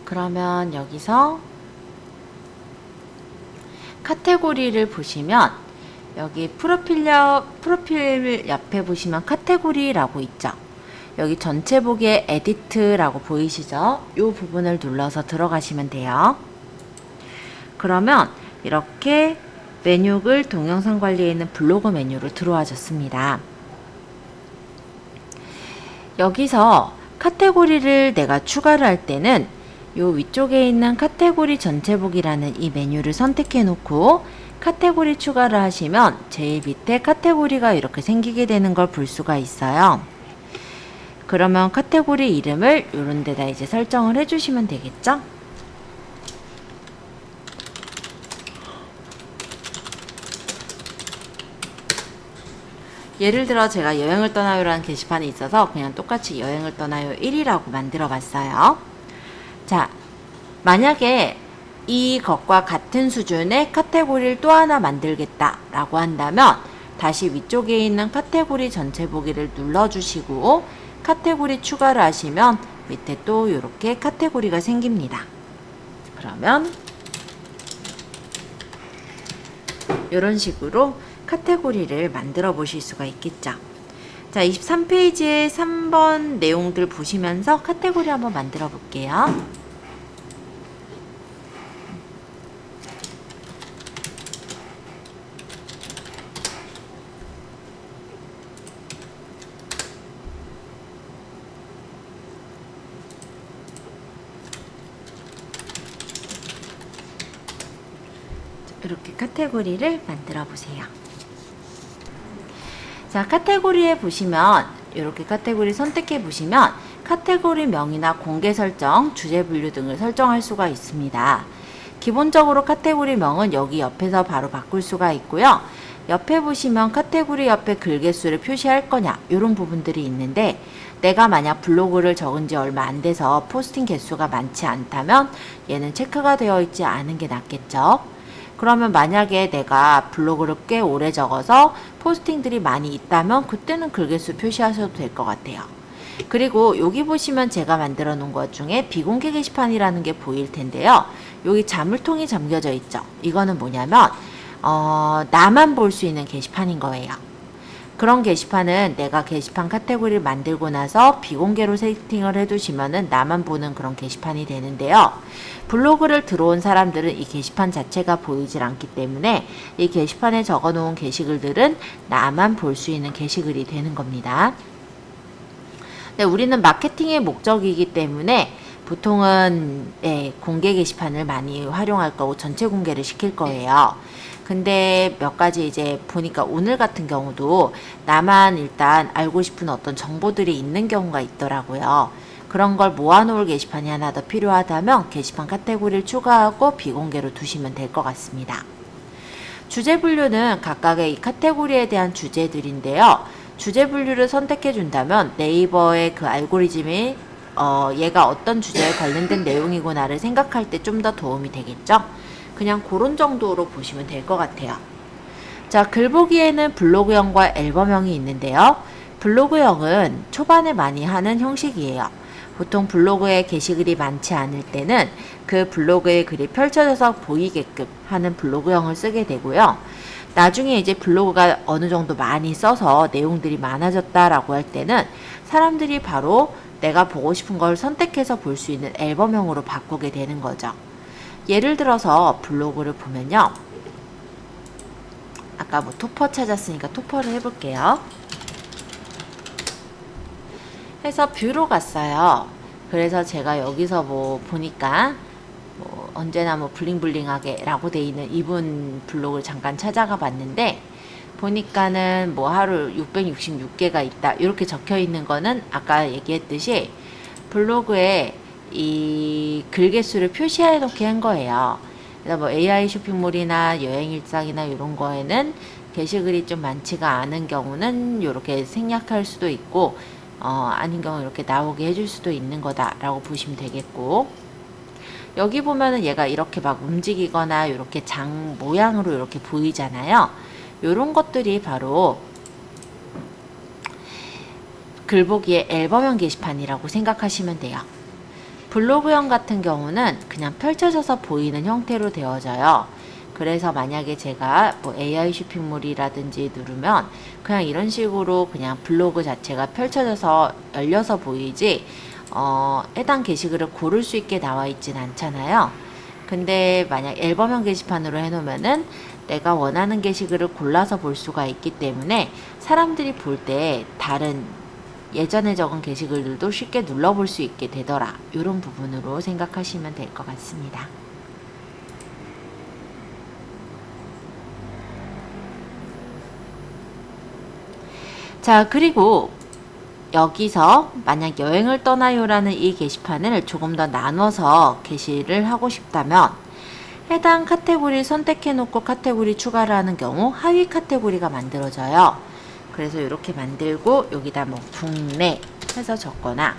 그러면 여기서 카테고리를 보시면 여기 프로필 옆에 보시면 카테고리라고 있죠. 여기 전체 보기에 에디트라고 보이시죠? 이 부분을 눌러서 들어가시면 돼요. 그러면 이렇게 메뉴글 동영상 관리에 있는 블로그 메뉴로 들어와졌습니다. 여기서 카테고리를 내가 추가를 할 때는 요 위쪽에 있는 카테고리 전체 보기라는 이 메뉴를 선택해 놓고 카테고리 추가를 하시면 제일 밑에 카테고리가 이렇게 생기게 되는 걸 볼 수가 있어요. 그러면 카테고리 이름을 요런 데다 이제 설정을 해주시면 되겠죠? 예를 들어 제가 여행을 떠나요라는 게시판이 있어서 그냥 똑같이 여행을 떠나요 1이라고 만들어 봤어요. 자, 만약에 이것과 같은 수준의 카테고리를 또 하나 만들겠다 라고 한다면 다시 위쪽에 있는 카테고리 전체 보기를 눌러주시고 카테고리 추가를 하시면 밑에 또 이렇게 카테고리가 생깁니다. 그러면 이런 식으로 카테고리를 만들어 보실 수가 있겠죠. 자, 23페이지에 3번 내용들 보시면서 카테고리 한번 만들어 볼게요. 이렇게 카테고리를 만들어 보세요. 자, 카테고리에 보시면 이렇게 카테고리 선택해 보시면 카테고리 명이나 공개 설정, 주제 분류 등을 설정할 수가 있습니다. 기본적으로 카테고리 명은 여기 옆에서 바로 바꿀 수가 있고요. 옆에 보시면 카테고리 옆에 글 개수를 표시할 거냐 이런 부분들이 있는데 내가 만약 블로그를 적은 지 얼마 안 돼서 포스팅 개수가 많지 않다면 얘는 체크가 되어 있지 않은 게 낫겠죠. 그러면 만약에 내가 블로그를 꽤 오래 적어서 포스팅들이 많이 있다면 그때는 글개수 표시하셔도 될 것 같아요. 그리고 여기 보시면 제가 만들어 놓은 것 중에 비공개 게시판이라는 게 보일 텐데요. 여기 자물통이 잠겨져 있죠. 이거는 뭐냐면 나만 볼 수 있는 게시판인 거예요. 그런 게시판은 내가 게시판 카테고리를 만들고 나서 비공개로 세팅을 해두시면은 나만 보는 그런 게시판이 되는데요. 블로그를 들어온 사람들은 이 게시판 자체가 보이질 않기 때문에 이 게시판에 적어 놓은 게시글들은 나만 볼 수 있는 게시글이 되는 겁니다. 네, 우리는 마케팅의 목적이기 때문에 보통은 공개 게시판을 많이 활용할 거고 전체 공개를 시킬 거예요. 근데 몇 가지 이제 보니까 오늘 같은 경우도 나만 일단 알고 싶은 어떤 정보들이 있는 경우가 있더라고요. 그런 걸 모아놓을 게시판이 하나 더 필요하다면 게시판 카테고리를 추가하고 비공개로 두시면 될 것 같습니다. 주제 분류는 각각의 이 카테고리에 대한 주제들인데요. 주제 분류를 선택해 준다면 네이버의 그 알고리즘이 얘가 어떤 주제에 관련된 내용이구나를 생각할 때 좀 더 도움이 되겠죠. 그냥 그런 정도로 보시면 될 것 같아요. 자, 글보기에는 블로그형과 앨범형이 있는데요. 블로그형은 초반에 많이 하는 형식이에요. 보통 블로그에 게시글이 많지 않을 때는 그 블로그의 글이 펼쳐져서 보이게끔 하는 블로그형을 쓰게 되고요. 나중에 이제 블로그가 어느 정도 많이 써서 내용들이 많아졌다라고 할 때는 사람들이 바로 내가 보고 싶은 걸 선택해서 볼 수 있는 앨범형으로 바꾸게 되는 거죠. 예를 들어서 블로그를 보면요. 아까 뭐 토퍼 찾았으니까 토퍼를 해볼게요. 해서 뷰로 갔어요. 그래서 제가 여기서 뭐 보니까 뭐 언제나 뭐 블링블링하게 라고 돼 있는 이분 블로그를 잠깐 찾아가 봤는데 보니까는 뭐 하루 666개가 있다 이렇게 적혀 있는 거는 아까 얘기했듯이 블로그에 이 글개수를 표시해 놓게 한 거예요. 그래서 뭐 AI 쇼핑몰이나 여행 일상이나 이런 거에는 게시글이 좀 많지가 않은 경우는 이렇게 생략할 수도 있고 아닌 경우 이렇게 나오게 해줄 수도 있는 거다라고 보시면 되겠고 여기 보면은 얘가 이렇게 막 움직이거나 이렇게 장 모양으로 이렇게 보이잖아요. 이런 것들이 바로 글보기의 앨범형 게시판이라고 생각하시면 돼요. 블로그형 같은 경우는 그냥 펼쳐져서 보이는 형태로 되어져요. 그래서 만약에 제가 뭐 AI 쇼핑몰이라든지 누르면 그냥 이런 식으로 그냥 블로그 자체가 펼쳐져서 열려서 보이지 해당 게시글을 고를 수 있게 나와 있진 않잖아요. 근데 만약 앨범형 게시판으로 해놓으면은 내가 원하는 게시글을 골라서 볼 수가 있기 때문에 사람들이 볼 때 다른 예전에 적은 게시글들도 쉽게 눌러볼 수 있게 되더라. 이런 부분으로 생각하시면 될 것 같습니다. 자, 그리고 여기서 만약 여행을 떠나요라는 이 게시판을 조금 더 나눠서 게시를 하고 싶다면 해당 카테고리를 선택해 놓고 카테고리 추가를 하는 경우 하위 카테고리가 만들어져요. 그래서 이렇게 만들고 여기다 뭐 국내 해서 적거나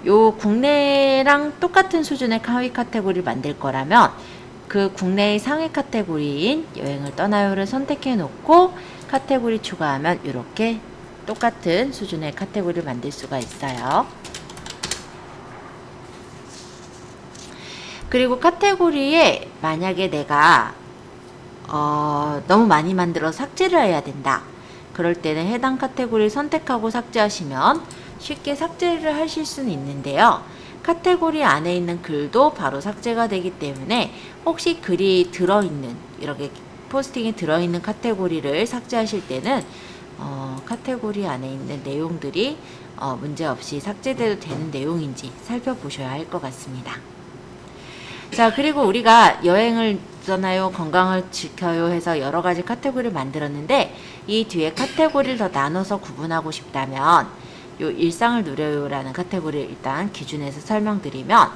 요 국내랑 똑같은 수준의 하위 카테고리를 만들 거라면 그 국내의 상위 카테고리인 여행을 떠나요를 선택해 놓고 카테고리 추가하면 이렇게 똑같은 수준의 카테고리를 만들 수가 있어요. 그리고 카테고리에 만약에 내가 너무 많이 만들어 삭제를 해야 된다. 그럴 때는 해당 카테고리를 선택하고 삭제하시면 쉽게 삭제를 하실 수는 있는데요. 카테고리 안에 있는 글도 바로 삭제가 되기 때문에 혹시 글이 들어있는 이렇게 포스팅이 들어있는 카테고리를 삭제하실 때는 카테고리 안에 있는 내용들이 문제없이 삭제돼도 되는 내용인지 살펴보셔야 할 것 같습니다. 자, 그리고 우리가 여행을 떠나요, 건강을 지켜요 해서 여러 가지 카테고리를 만들었는데 이 뒤에 카테고리를 더 나눠서 구분하고 싶다면 요 일상을 누려요라는 카테고리를 일단 기준에서 설명드리면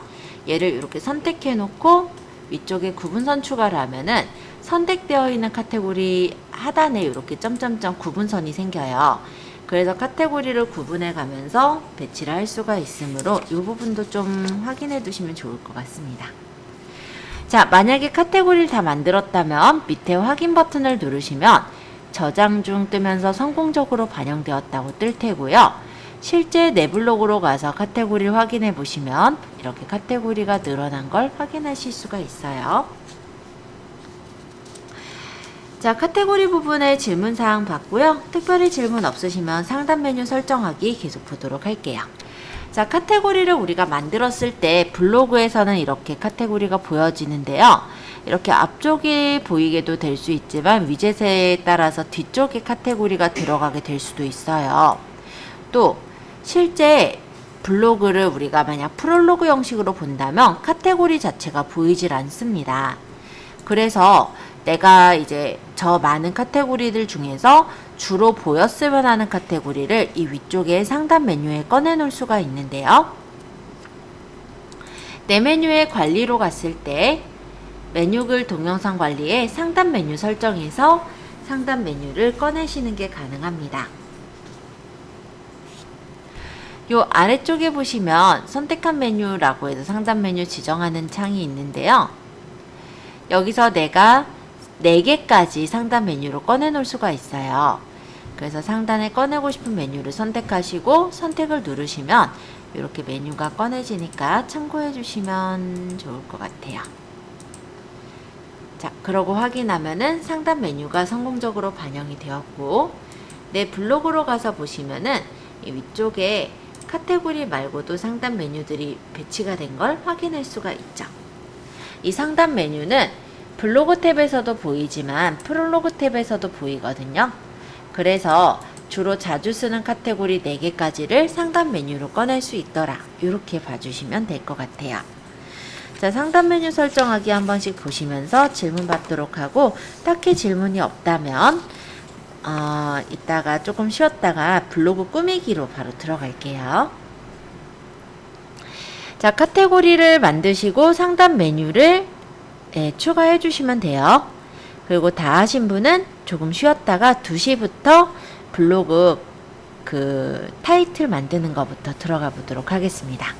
얘를 이렇게 선택해 놓고 위쪽에 구분선 추가를 하면은 선택되어 있는 카테고리 하단에 이렇게 점점점 구분선이 생겨요. 그래서 카테고리를 구분해 가면서 배치를 할 수가 있으므로 이 부분도 좀 확인해 두시면 좋을 것 같습니다. 자, 만약에 카테고리를 다 만들었다면 밑에 확인 버튼을 누르시면 저장 중 뜨면서 성공적으로 반영되었다고 뜰 테고요. 실제 내 블로그로 가서 카테고리를 확인해 보시면 이렇게 카테고리가 늘어난 걸 확인하실 수가 있어요. 자, 카테고리 부분에 질문사항 봤고요. 특별히 질문 없으시면 상단 메뉴 설정하기 계속 보도록 할게요. 자, 카테고리를 우리가 만들었을 때 블로그에서는 이렇게 카테고리가 보여지는데요. 이렇게 앞쪽이 보이게도 될 수 있지만 위젯에 따라서 뒤쪽에 카테고리가 들어가게 될 수도 있어요. 또 실제 블로그를 우리가 만약 프롤로그 형식으로 본다면 카테고리 자체가 보이질 않습니다. 그래서 내가 이제 저 많은 카테고리들 중에서 주로 보였으면 하는 카테고리를 이 위쪽에 상단 메뉴에 꺼내 놓을 수가 있는데요. 내 메뉴의 관리로 갔을 때 메뉴글 동영상 관리에 상단 메뉴 설정에서 상단 메뉴를 꺼내시는 게 가능합니다. 요 아래쪽에 보시면 선택한 메뉴라고 해서 상단 메뉴 지정하는 창이 있는데요. 여기서 내가 4개까지 상단 메뉴로 꺼내 놓을 수가 있어요. 그래서 상단에 꺼내고 싶은 메뉴를 선택하시고 선택을 누르시면 이렇게 메뉴가 꺼내지니까 참고해 주시면 좋을 것 같아요. 자, 그러고 확인하면은 상단 메뉴가 성공적으로 반영이 되었고 내 블로그로 가서 보시면은 이 위쪽에 카테고리 말고도 상단 메뉴들이 배치가 된 걸 확인할 수가 있죠. 이 상단 메뉴는 블로그 탭에서도 보이지만 프롤로그 탭에서도 보이거든요. 그래서 주로 자주 쓰는 카테고리 4개까지를 상단 메뉴로 꺼낼 수 있더라. 이렇게 봐주시면 될 것 같아요. 자, 상단 메뉴 설정하기 한 번씩 보시면서 질문 받도록 하고 딱히 질문이 없다면 이따가 조금 쉬었다가 블로그 꾸미기로 바로 들어갈게요. 자, 카테고리를 만드시고 상단 메뉴를 추가해 주시면 돼요. 그리고 다 하신 분은 조금 쉬었다가 2시부터 블로그 타이틀 만드는 것부터 들어가 보도록 하겠습니다.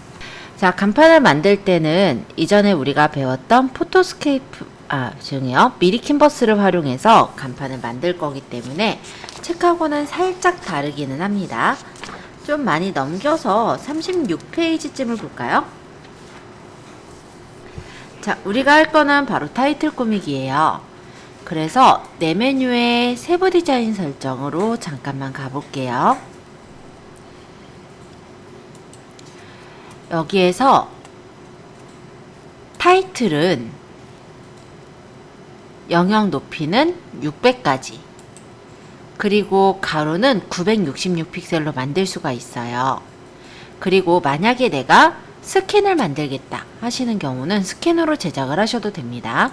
자, 간판을 만들 때는 이전에 우리가 배웠던 포토스케이프 미리 캔버스를 활용해서 간판을 만들 거기 때문에 책하고는 살짝 다르기는 합니다. 좀 많이 넘겨서 36페이지쯤을 볼까요? 자, 우리가 할 거는 바로 타이틀 꾸미기예요. 그래서 내 메뉴의 세부 디자인 설정으로 잠깐만 가볼게요. 여기에서 타이틀은 영역 높이는 600까지, 그리고 가로는 966픽셀로 만들 수가 있어요. 그리고 만약에 내가 스캔을 만들겠다 하시는 경우는 스캔으로 제작을 하셔도 됩니다.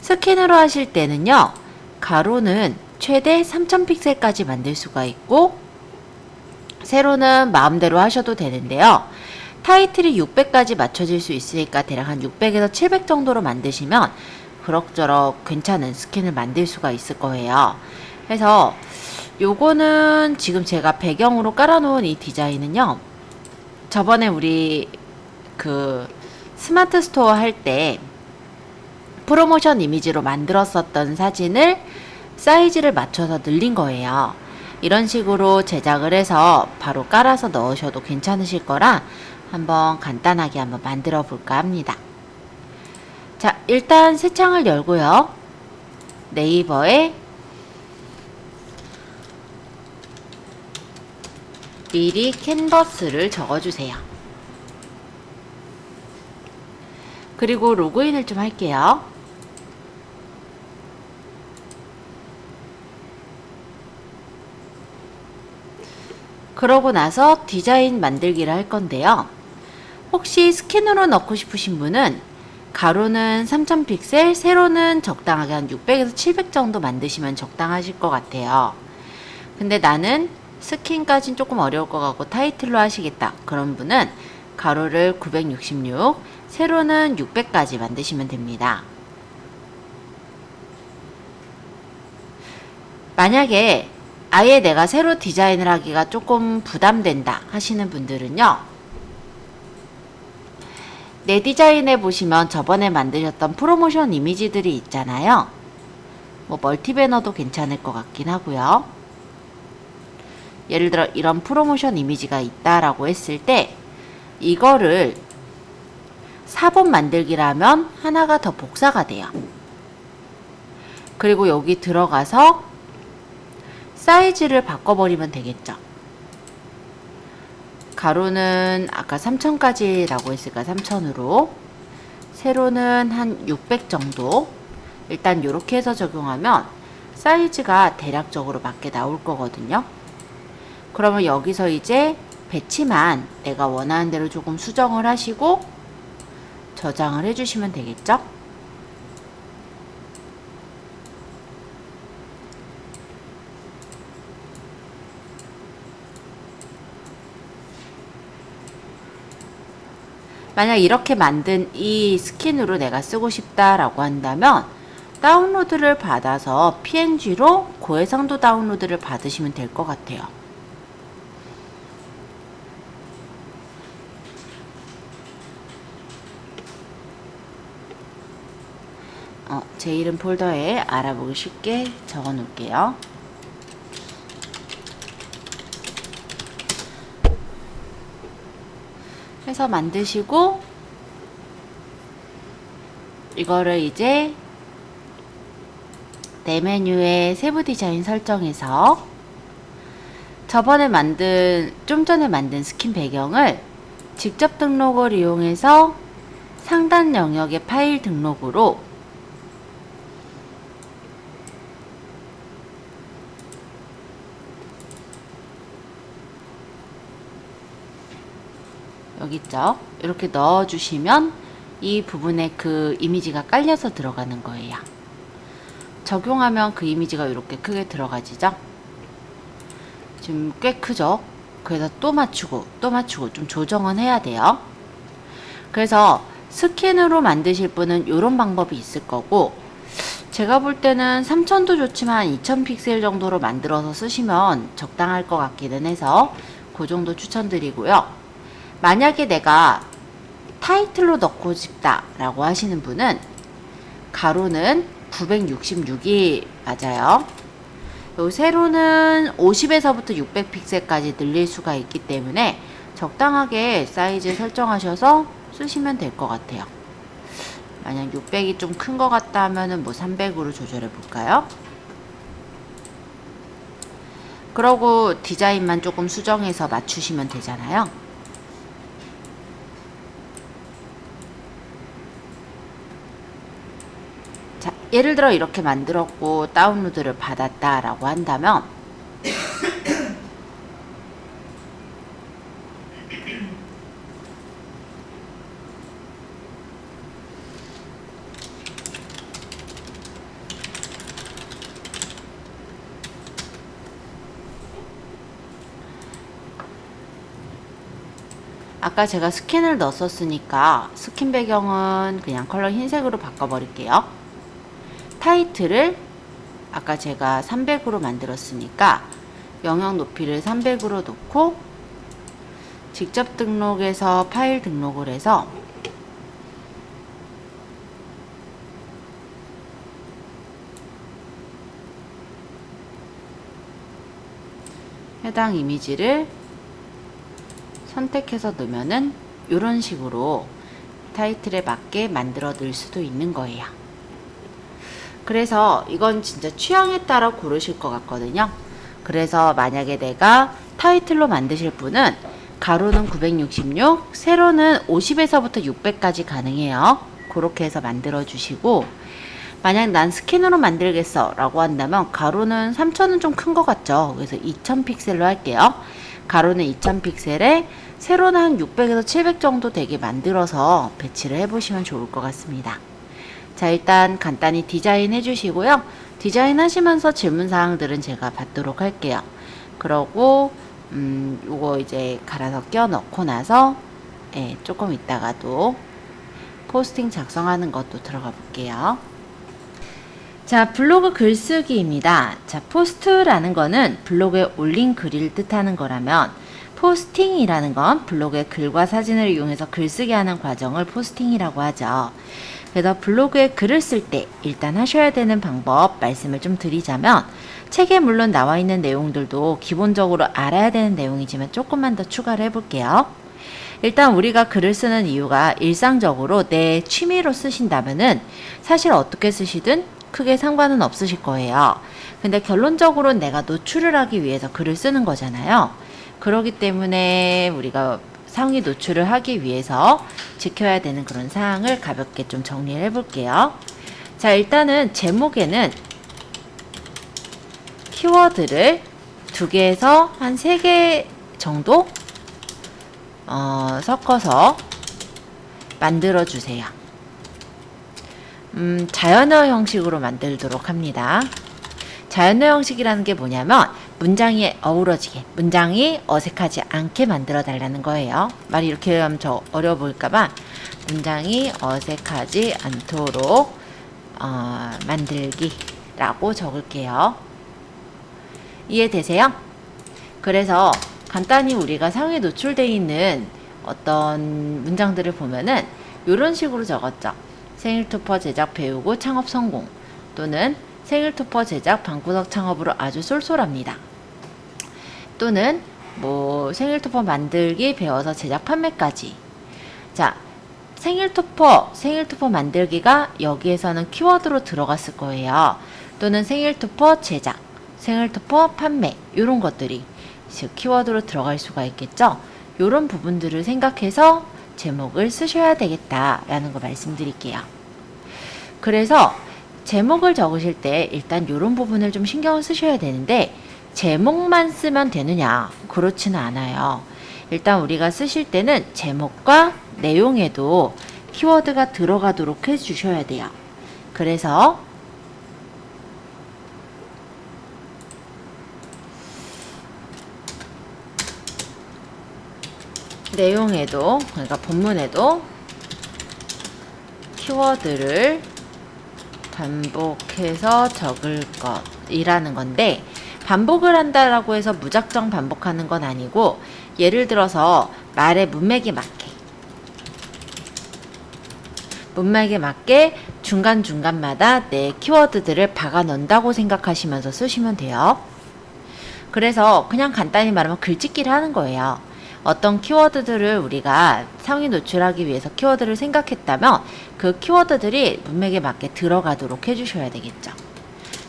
스캔으로 하실 때는요, 가로는 최대 3000픽셀까지 만들 수가 있고, 세로는 마음대로 하셔도 되는데요. 타이틀이 600까지 맞춰질 수 있으니까 대략 한 600에서 700 정도로 만드시면 그럭저럭 괜찮은 스캔을 만들 수가 있을 거예요. 그래서 요거는 지금 제가 배경으로 깔아놓은 이 디자인은요, 저번에 우리 그 스마트 스토어 할 때 프로모션 이미지로 만들었었던 사진을 사이즈를 맞춰서 늘린 거예요. 이런 식으로 제작을 해서 바로 깔아서 넣으셔도 괜찮으실 거라 한번 간단하게 한번 만들어 볼까 합니다. 자, 일단 새 창을 열고요. 네이버에 미리 캔버스를 적어주세요. 그리고 로그인을 좀 할게요. 그러고 나서 디자인 만들기를 할 건데요. 혹시 스캔으로 넣고 싶으신 분은 가로는 3000픽셀, 세로는 적당하게 한 600에서 700 정도 만드시면 적당하실 것 같아요. 근데 나는 스캔까진 조금 어려울 것 같고 타이틀로 하시겠다, 그런 분은 가로를 966, 세로는 600까지 만드시면 됩니다. 만약에 아예 내가 새로 디자인을 하기가 조금 부담된다 하시는 분들은요, 내 디자인에 보시면 저번에 만드셨던 프로모션 이미지들이 있잖아요. 뭐 멀티배너도 괜찮을 것 같긴 하고요. 예를 들어 이런 프로모션 이미지가 있다라고 했을 때 이거를 4번 만들기라면 하나가 더 복사가 돼요. 그리고 여기 들어가서 사이즈를 바꿔버리면 되겠죠. 가로는 아까 3000까지 라고 했으니까 3000으로, 세로는 한 600 정도. 일단 이렇게 해서 적용하면 사이즈가 대략적으로 맞게 나올 거거든요. 그러면 여기서 이제 배치만 내가 원하는 대로 조금 수정을 하시고 저장을 해주시면 되겠죠. 만약 이렇게 만든 이 스킨으로 내가 쓰고 싶다라고 한다면 다운로드를 받아서 PNG로 고해상도 다운로드를 받으시면 될 것 같아요. 제 이름 폴더에 알아보기 쉽게 적어 놓을게요. 해서 만드시고 이거를 이제 내 메뉴의 세부 디자인 설정에서 좀 전에 만든 스킨 배경을 직접 등록을 이용해서 상단 영역의 파일 등록으로 여기 있죠? 이렇게 넣어주시면 이 부분에 그 이미지가 깔려서 들어가는 거예요. 적용하면 그 이미지가 이렇게 크게 들어가지죠? 지금 꽤 크죠? 그래서 또 맞추고 좀 조정은 해야 돼요. 그래서 스캔으로 만드실 분은 이런 방법이 있을 거고, 제가 볼 때는 3000도 좋지만 2000 픽셀 정도로 만들어서 쓰시면 적당할 것 같기는 해서 그 정도 추천드리고요. 만약에 내가 타이틀로 넣고 싶다 라고 하시는 분은 가로는 966이 맞아요. 세로는 50에서부터 600 픽셀까지 늘릴 수가 있기 때문에 적당하게 사이즈 설정하셔서 쓰시면 될 것 같아요. 만약 600이 좀 큰 것 같다 하면은 뭐 300으로 조절해 볼까요? 그러고 디자인만 조금 수정해서 맞추시면 되잖아요. 자, 예를 들어 이렇게 만들었고 다운로드를 받았다 라고 한다면 아까 제가 스킨을 넣었으니까 스킨 배경은 그냥 컬러 흰색으로 바꿔버릴게요. 타이틀을 아까 제가 300으로 만들었으니까 영역 높이를 300으로 놓고 직접 등록해서 파일 등록을 해서 해당 이미지를 선택해서 넣으면은 이런 식으로 타이틀에 맞게 만들어 넣을 수도 있는 거예요. 그래서 이건 진짜 취향에 따라 고르실 것 같거든요. 그래서 만약에 내가 타이틀로 만드실 분은 가로는 966, 세로는 50에서부터 600까지 가능해요. 그렇게 해서 만들어 주시고, 만약 난 스킨으로 만들겠어 라고 한다면 가로는 3000은 좀 큰 것 같죠. 그래서 2000 픽셀로 할게요. 가로는 2000 픽셀에 세로는 한 600에서 700 정도 되게 만들어서 배치를 해보시면 좋을 것 같습니다. 자, 일단 간단히 디자인 해주시고요. 디자인 하시면서 질문사항들은 제가 받도록 할게요. 그러고 요거 이제 갈아서 껴 넣고 나서 조금 있다가도 포스팅 작성하는 것도 들어가 볼게요. 자, 블로그 글쓰기입니다. 자, 포스트라는 거는 블로그에 올린 글을 뜻하는 거라면 포스팅이라는 건 블로그에 글과 사진을 이용해서 글쓰기 하는 과정을 포스팅이라고 하죠. 그래서 블로그에 글을 쓸 때 일단 하셔야 되는 방법 말씀을 좀 드리자면, 책에 물론 나와 있는 내용들도 기본적으로 알아야 되는 내용이지만 조금만 더 추가를 해볼게요. 일단 우리가 글을 쓰는 이유가 일상적으로 내 취미로 쓰신다면은 사실 어떻게 쓰시든 크게 상관은 없으실 거예요. 근데 결론적으로 내가 노출을 하기 위해서 글을 쓰는 거잖아요. 그렇기 때문에 우리가 상위 노출을 하기 위해서 지켜야 되는 그런 사항을 가볍게 좀 정리를 해볼게요. 자, 일단은 제목에는 키워드를 2개에서 한 3개 정도 섞어서 만들어 주세요. 자연어 형식으로 만들도록 합니다. 자연어 형식이라는 게 뭐냐면 문장이 어우러지게, 문장이 어색하지 않게 만들어 달라는 거예요. 말이 이렇게 하면 저 어려워 보일까봐 문장이 어색하지 않도록 만들기라고 적을게요. 이해되세요? 그래서 간단히 우리가 상위에 노출되어 있는 어떤 문장들을 보면은 이런 식으로 적었죠. 생일 투퍼 제작 배우고 창업 성공, 또는 생일 투퍼 제작 방구석 창업으로 아주 쏠쏠합니다. 또는 뭐 생일 투퍼 만들기 배워서 제작 판매까지. 자, 생일 투퍼 만들기가 여기에서는 키워드로 들어갔을 거예요. 또는 생일 투퍼 제작, 생일 투퍼 판매, 이런 것들이 즉 키워드로 들어갈 수가 있겠죠. 이런 부분들을 생각해서 제목을 쓰셔야 되겠다라는 거 말씀드릴게요. 그래서 제목을 적으실 때 일단 이런 부분을 좀 신경을 쓰셔야 되는데, 제목만 쓰면 되느냐? 그렇지는 않아요. 일단 우리가 쓰실 때는 제목과 내용에도 키워드가 들어가도록 해주셔야 돼요. 그래서 내용에도, 그러니까 본문에도 키워드를 반복해서 적을 것이라는 건데, 반복을 한다라고 해서 무작정 반복하는 건 아니고, 예를 들어서 말의 문맥에 맞게 중간중간마다 내 키워드들을 박아 넣는다고 생각하시면서 쓰시면 돼요. 그래서 그냥 간단히 말하면 글짓기를 하는 거예요. 어떤 키워드들을 우리가 상위 노출하기 위해서 키워드를 생각했다면 그 키워드들이 문맥에 맞게 들어가도록 해주셔야 되겠죠.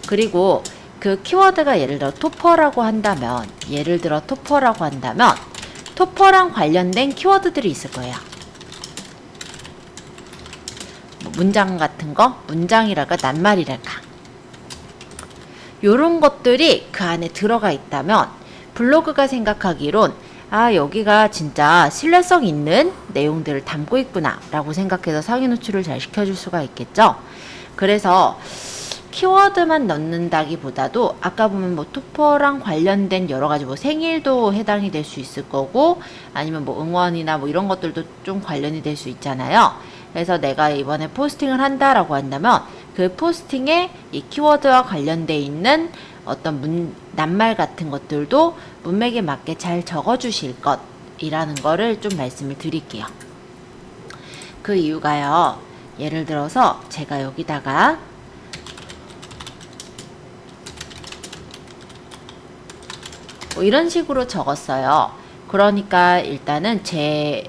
그리고 그 키워드가 예를 들어 토퍼라고 한다면 토퍼랑 관련된 키워드들이 있을 거예요. 뭐 문장 같은 거, 문장이랄까 낱말이랄까 요런 것들이 그 안에 들어가 있다면 블로그가 생각하기론 여기가 진짜 신뢰성 있는 내용들을 담고 있구나 라고 생각해서 상위 노출을 잘 시켜줄 수가 있겠죠. 그래서 키워드만 넣는다기보다도 아까 보면 뭐 토퍼랑 관련된 여러가지 뭐 생일도 해당이 될 수 있을 거고 아니면 뭐 응원이나 뭐 이런 것들도 좀 관련이 될 수 있잖아요. 그래서 내가 이번에 포스팅을 한다라고 한다면 그 포스팅에 이 키워드와 관련돼 있는 어떤 낱말 같은 것들도 문맥에 맞게 잘 적어주실 것이라는 거를 좀 말씀을 드릴게요. 그 이유가요. 예를 들어서 제가 여기다가 뭐 이런 식으로 적었어요. 그러니까 일단은 제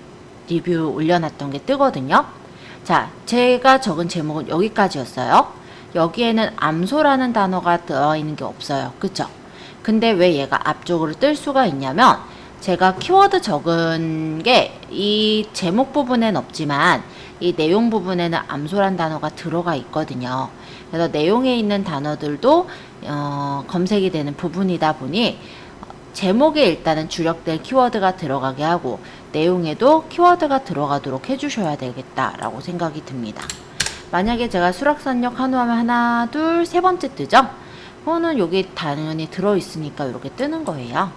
리뷰 올려놨던 게 뜨거든요. 자, 제가 적은 제목은 여기까지였어요. 여기에는 암소라는 단어가 들어있는 게 없어요. 그쵸? 근데 왜 얘가 앞쪽으로 뜰 수가 있냐면 제가 키워드 적은 게 이 제목 부분엔 없지만 이 내용 부분에는 암소란 단어가 들어가 있거든요. 그래서 내용에 있는 단어들도 검색이 되는 부분이다 보니 제목에 일단은 주력될 키워드가 들어가게 하고 내용에도 키워드가 들어가도록 해주셔야 되겠다라고 생각이 듭니다. 만약에 제가 수락산역 한우하면 하나, 둘, 세 번째 뜨죠? 그거는 여기 당연히 들어있으니까 이렇게 뜨는 거예요.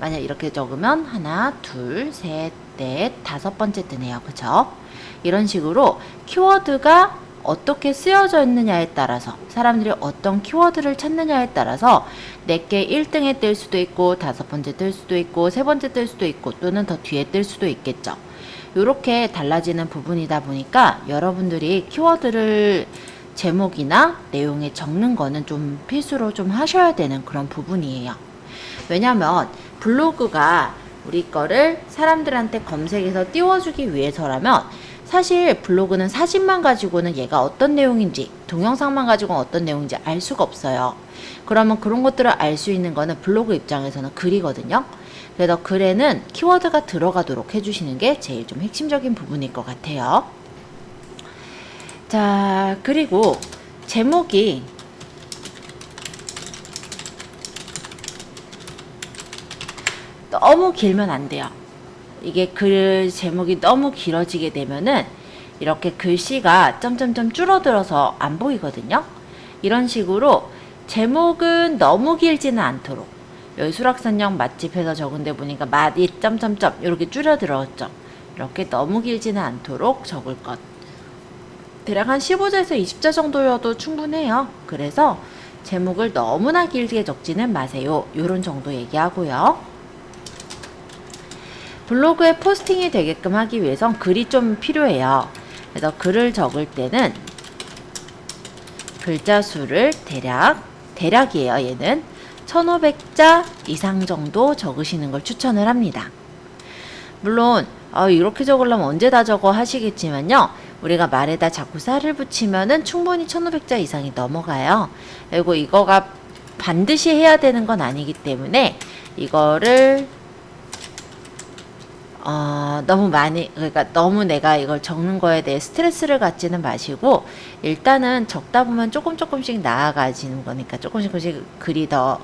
만약 이렇게 적으면 하나, 둘, 셋, 넷, 다섯 번째 뜨네요. 그쵸? 이런 식으로 키워드가 어떻게 쓰여져 있느냐에 따라서 사람들이 어떤 키워드를 찾느냐에 따라서 내게 1등에 뜰 수도 있고 다섯 번째 뜰 수도 있고 세 번째 뜰 수도 있고 또는 더 뒤에 뜰 수도 있겠죠. 이렇게 달라지는 부분이다 보니까 여러분들이 키워드를 제목이나 내용에 적는 거는 좀 필수로 좀 하셔야 되는 그런 부분이에요. 왜냐면 블로그가 우리 거를 사람들한테 검색해서 띄워주기 위해서라면 사실 블로그는 사진만 가지고는 얘가 어떤 내용인지 동영상만 가지고는 어떤 내용인지 알 수가 없어요. 그러면 그런 것들을 알 수 있는 거는 블로그 입장에서는 글이거든요. 그래서 글에는 키워드가 들어가도록 해주시는 게 제일 좀 핵심적인 부분일 것 같아요. 자, 그리고 제목이 너무 길면 안 돼요. 이게 글 제목이 너무 길어지게 되면은 이렇게 글씨가 점점점 줄어들어서 안 보이거든요. 이런 식으로 제목은 너무 길지는 않도록 여기 수락산역 맛집에서 적은데 보니까 맛이 점점점 이렇게 줄어들었죠. 이렇게 너무 길지는 않도록 적을 것. 대략 한 15자에서 20자 정도여도 충분해요. 그래서 제목을 너무나 길게 적지는 마세요. 요런 정도 얘기하고요. 블로그에 포스팅이 되게끔 하기 위해선 글이 좀 필요해요. 그래서 글을 적을 때는 글자 수를 대략이에요. 얘는 1500자 이상 정도 적으시는 걸 추천을 합니다. 물론 이렇게 적으려면 언제 다 적어 하시겠지만요. 우리가 말에다 자꾸 쌀을 붙이면은 충분히 1500자 이상이 넘어가요. 그리고 이거가 반드시 해야 되는 건 아니기 때문에 이거를 너무 많이, 그러니까 너무 내가 이걸 적는 거에 대해 스트레스를 갖지는 마시고, 일단은 적다 보면 조금씩 나아가지는 거니까, 조금씩 글이 더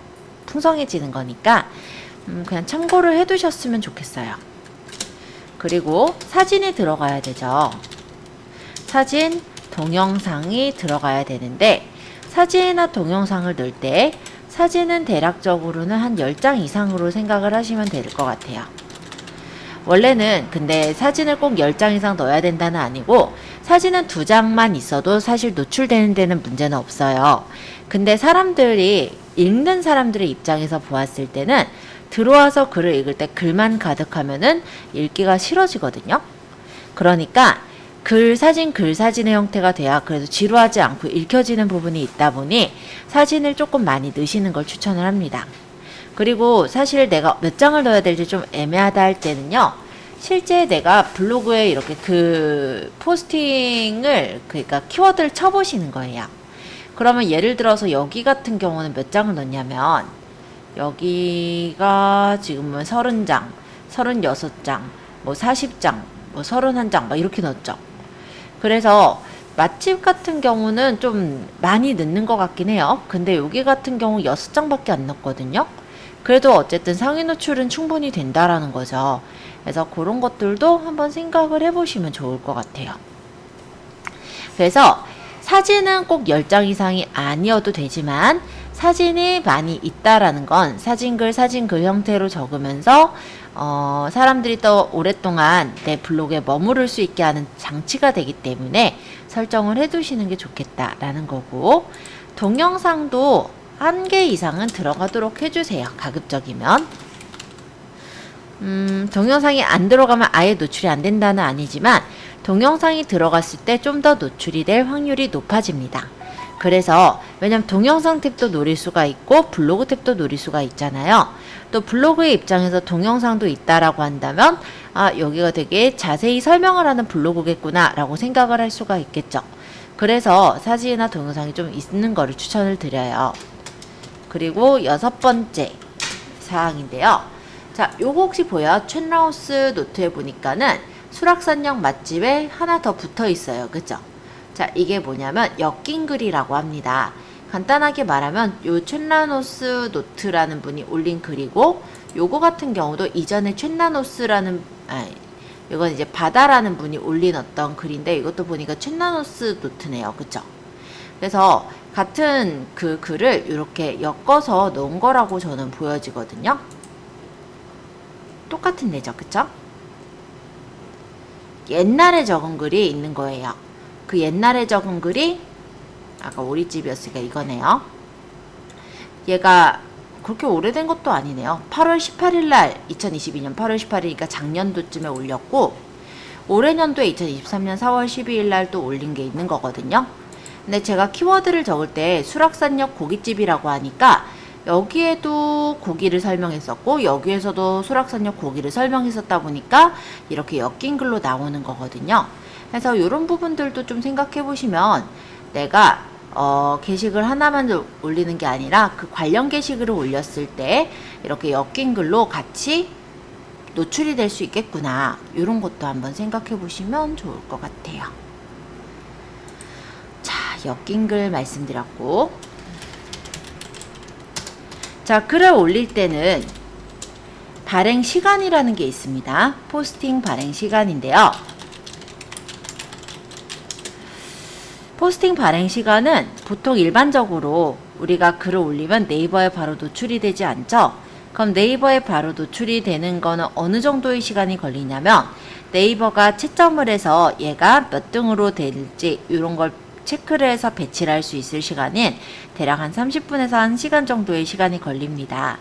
풍성해지는 거니까, 그냥 참고를 해 두셨으면 좋겠어요. 그리고 사진이 들어가야 되죠. 사진, 동영상이 들어가야 되는데, 사진이나 동영상을 넣을 때, 사진은 대략적으로는 한 10장 이상으로 생각을 하시면 될 것 같아요. 원래는 근데 사진을 꼭 10장 이상 넣어야 된다는 아니고 사진은 2장만 있어도 사실 노출되는 데는 문제는 없어요. 근데 읽는 사람들의 입장에서 보았을 때는 들어와서 글을 읽을 때 글만 가득하면은 읽기가 싫어지거든요. 그러니까 글 사진의 형태가 돼야 그래도 지루하지 않고 읽혀지는 부분이 있다 보니 사진을 조금 많이 넣으시는 걸 추천을 합니다. 그리고 사실 내가 몇 장을 넣어야 될지 좀 애매하다 할 때는요. 실제 내가 블로그에 이렇게 그 포스팅을 그러니까 키워드를 쳐보시는 거예요. 그러면 예를 들어서 여기 같은 경우는 몇 장을 넣냐면 여기가 지금은 30장, 36장, 뭐 40장, 뭐 31장 막 이렇게 넣었죠. 그래서 맛집 같은 경우는 좀 많이 넣는 것 같긴 해요. 근데 여기 같은 경우 6장밖에 안 넣었거든요. 그래도 어쨌든 상위 노출은 충분히 된다라는 거죠. 그래서 그런 것들도 한번 생각을 해보시면 좋을 것 같아요. 그래서 사진은 꼭 10장 이상이 아니어도 되지만 사진이 많이 있다라는 건 사진글 형태로 적으면서 사람들이 또 오랫동안 내 블로그에 머무를 수 있게 하는 장치가 되기 때문에 설정을 해두시는 게 좋겠다라는 거고, 동영상도 1개 이상은 들어가도록 해주세요. 가급적이면. 동영상이 안 들어가면 아예 노출이 안 된다는 아니지만 동영상이 들어갔을 때 좀 더 노출이 될 확률이 높아집니다. 그래서 왜냐면 동영상 탭도 노릴 수가 있고 블로그 탭도 노릴 수가 있잖아요. 또 블로그의 입장에서 동영상도 있다라고 한다면 아, 여기가 되게 자세히 설명을 하는 블로그겠구나 라고 생각을 할 수가 있겠죠. 그래서 사진이나 동영상이 좀 있는 거를 추천을 드려요. 그리고 6번째 사항인데요. 자, 요거 혹시 보여? 챗라우스 노트에 보니까는 수락산역 맛집에 하나 더 붙어 있어요. 그죠? 자, 이게 뭐냐면 엮인 글이라고 합니다. 간단하게 말하면 요 챗라노스 노트라는 분이 올린 글이고, 요거 같은 경우도 이전에 챗라노스라는 이건 이제 바다라는 분이 올린 어떤 글인데 이것도 보니까 챗라노스 노트네요. 그쵸? 그래서 같은 그 글을 이렇게 엮어서 넣은 거라고 저는 보여지거든요. 똑같은 데죠. 그쵸? 옛날에 적은 글이 있는 거예요. 그 옛날에 적은 글이 아까 오리집이었으니까 이거네요. 얘가 그렇게 오래된 것도 아니네요. 8월 18일 날 2022년 8월 18일이니까 작년도쯤에 올렸고, 올해년도에 2023년 4월 12일 날 또 올린 게 있는 거거든요. 근데 제가 키워드를 적을 때 수락산역 고깃집이라고 하니까 여기에도 고기를 설명했었고 여기에서도 수락산역 고기를 설명했었다 보니까 이렇게 엮인 글로 나오는 거거든요. 그래서 이런 부분들도 좀 생각해 보시면 내가 게시글 하나만 올리는 게 아니라 그 관련 게시글을 올렸을 때 이렇게 엮인 글로 같이 노출이 될 수 있겠구나, 이런 것도 한번 생각해 보시면 좋을 것 같아요. 자, 엮인 글 말씀드렸고, 자, 글을 올릴 때는 발행 시간이라는 게 있습니다. 포스팅 발행 시간인데요. 포스팅 발행 시간은 보통 일반적으로 우리가 글을 올리면 네이버에 바로 노출이 되지 않죠? 그럼 네이버에 바로 노출이 되는 거는 어느 정도의 시간이 걸리냐면 네이버가 채점을 해서 얘가 몇 등으로 될지 이런 걸 체크를 해서 배치를 할 수 있을 시간인 대략 한 30분에서 1시간 정도의 시간이 걸립니다.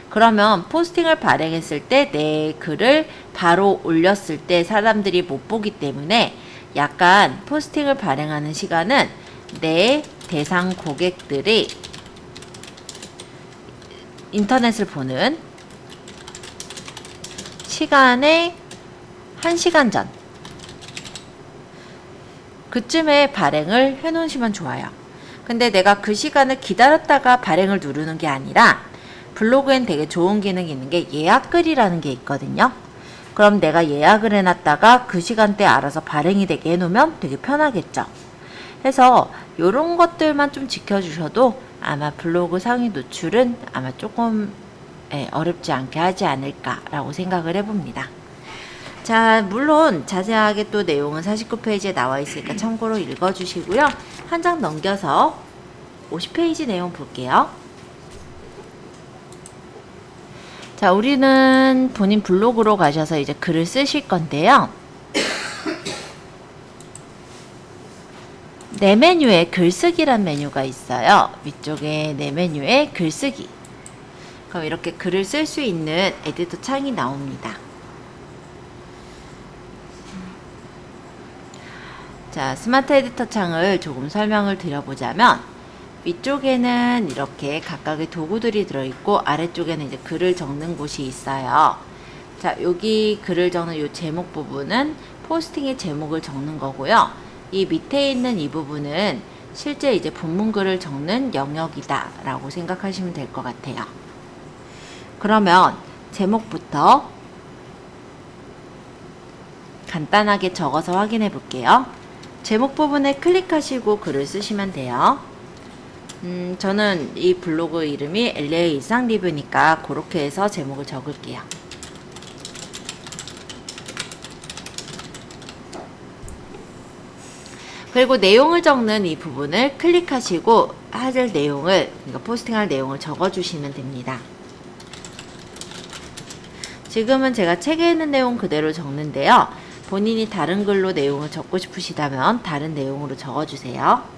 그러면 포스팅을 발행했을 때 내 글을 바로 올렸을 때 사람들이 못 보기 때문에 약간 포스팅을 발행하는 시간은 내 대상 고객들이 인터넷을 보는 시간의 1시간 전 그쯤에 발행을 해 놓으시면 좋아요. 근데 내가 그 시간을 기다렸다가 발행을 누르는 게 아니라 블로그엔 되게 좋은 기능이 있는 게 예약글이라는 게 있거든요. 그럼 내가 예약을 해놨다가 그 시간대에 알아서 발행이 되게 해놓으면 되게 편하겠죠. 그래서 요런 것들만 좀 지켜주셔도 아마 블로그 상위 노출은 아마 조금 어렵지 않게 하지 않을까라고 생각을 해봅니다. 자, 물론 자세하게 또 내용은 49페이지에 나와 있으니까 참고로 읽어주시고요. 한 장 넘겨서 50페이지 내용 볼게요. 자, 우리는 본인 블로그로 가셔서 이제 글을 쓰실 건데요. 내 메뉴에 글쓰기란 메뉴가 있어요. 위쪽에 내 메뉴에 글쓰기. 그럼 이렇게 글을 쓸 수 있는 에디터 창이 나옵니다. 자, 스마트 에디터 창을 조금 설명을 드려보자면 위쪽에는 이렇게 각각의 도구들이 들어있고 아래쪽에는 이제 글을 적는 곳이 있어요. 자, 여기 글을 적는 이 제목 부분은 포스팅의 제목을 적는 거고요. 이 밑에 있는 이 부분은 실제 이제 본문글을 적는 영역이다 라고 생각하시면 될 것 같아요. 그러면 제목부터 간단하게 적어서 확인해 볼게요. 제목 부분에 클릭하시고 글을 쓰시면 돼요. 저는 이 블로그 이름이 LA 일상 리뷰니까 그렇게 해서 제목을 적을게요. 그리고 내용을 적는 이 부분을 클릭하시고 할 내용을, 그러니까 포스팅할 내용을 적어주시면 됩니다. 지금은 제가 책에 있는 내용 그대로 적는데요. 본인이 다른 글로 내용을 적고 싶으시다면 다른 내용으로 적어주세요.